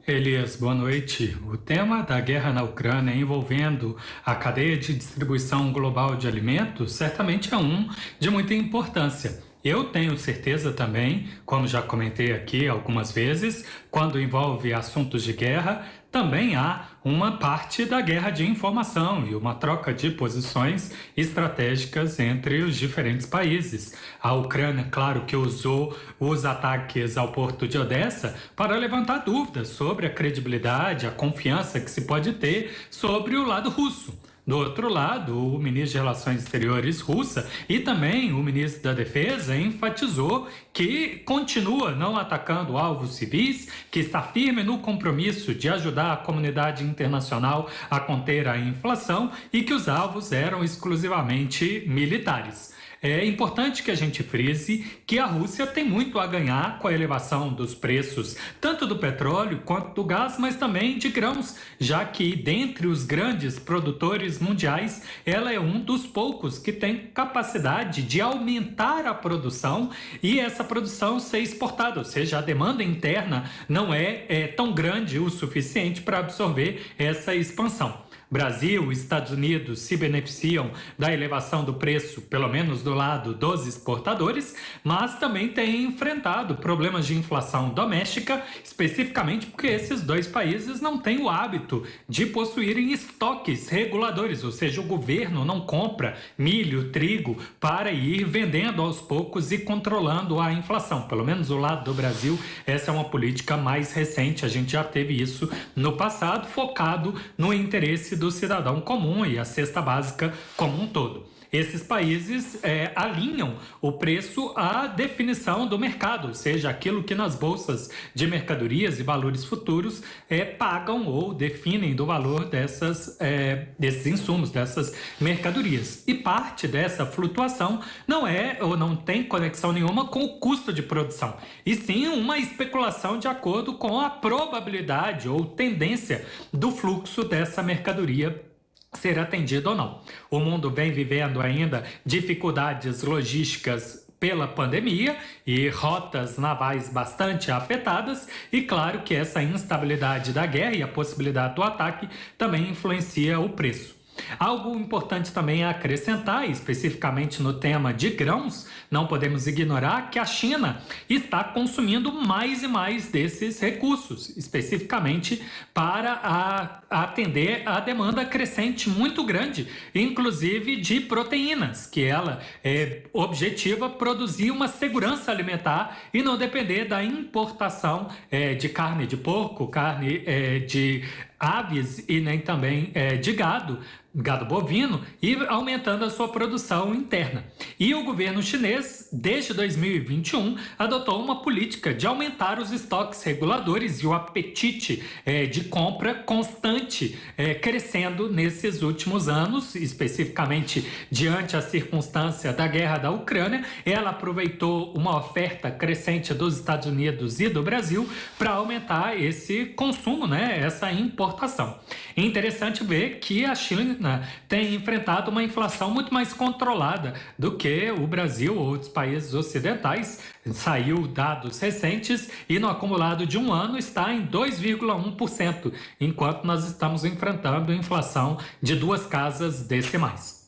Elias, boa noite. O tema da guerra na Ucrânia envolvendo a cadeia de distribuição global de alimentos certamente é um de muita importância. Eu tenho certeza também, como já comentei aqui algumas vezes, quando envolve assuntos de guerra, também há uma parte da guerra de informação e uma troca de posições estratégicas entre os diferentes países. A Ucrânia, claro que usou os ataques ao porto de Odessa para levantar dúvidas sobre a credibilidade, a confiança que se pode ter sobre o lado russo. Do outro lado, o ministro de Relações Exteriores russa e também o ministro da Defesa enfatizou que continua não atacando alvos civis, que está firme no compromisso de ajudar a comunidade internacional a conter a inflação e que os alvos eram exclusivamente militares. É importante que a gente frise que a Rússia tem muito a ganhar com a elevação dos preços, tanto do petróleo quanto do gás, mas também de grãos, já que dentre os grandes produtores mundiais, ela é um dos poucos que tem capacidade de aumentar a produção e essa produção ser exportada, ou seja, a demanda interna não é tão grande o suficiente para absorver essa expansão. Brasil e Estados Unidos se beneficiam da elevação do preço, pelo menos do lado dos exportadores, mas também têm enfrentado problemas de inflação doméstica, especificamente porque esses dois países não têm o hábito de possuírem estoques reguladores, ou seja, o governo não compra milho, trigo para ir vendendo aos poucos e controlando a inflação. Pelo menos o lado do Brasil, essa é uma política mais recente, a gente já teve isso no passado, focado no interesse do cidadão comum e a cesta básica como um todo. Esses países alinham o preço à definição do mercado, ou seja, aquilo que nas bolsas de mercadorias e valores futuros pagam ou definem do valor desses insumos, dessas mercadorias. E parte dessa flutuação não é ou não tem conexão nenhuma com o custo de produção, e sim uma especulação de acordo com a probabilidade ou tendência do fluxo dessa mercadoria ser atendido ou não. O mundo vem vivendo ainda dificuldades logísticas pela pandemia e rotas navais bastante afetadas, e claro que essa instabilidade da guerra e a possibilidade do ataque também influencia o preço. Algo importante também a acrescentar, especificamente no tema de grãos, não podemos ignorar que a China está consumindo mais e mais desses recursos, especificamente para atender a demanda crescente muito grande, inclusive de proteínas, que ela objetiva produzir uma segurança alimentar e não depender da importação de carne de porco, carne de aves e nem também de gado bovino, e aumentando a sua produção interna. E o governo chinês, desde 2021, adotou uma política de aumentar os estoques reguladores e o apetite de compra constante crescendo nesses últimos anos, especificamente diante a circunstância da guerra da Ucrânia. Ela aproveitou uma oferta crescente dos Estados Unidos e do Brasil para aumentar esse consumo, essa importação. É interessante ver que a China tem enfrentado uma inflação muito mais controlada do que o Brasil ou outros países ocidentais. Saiu dados recentes e no acumulado de um ano está em 2,1%, enquanto nós estamos enfrentando inflação de duas casas decimais.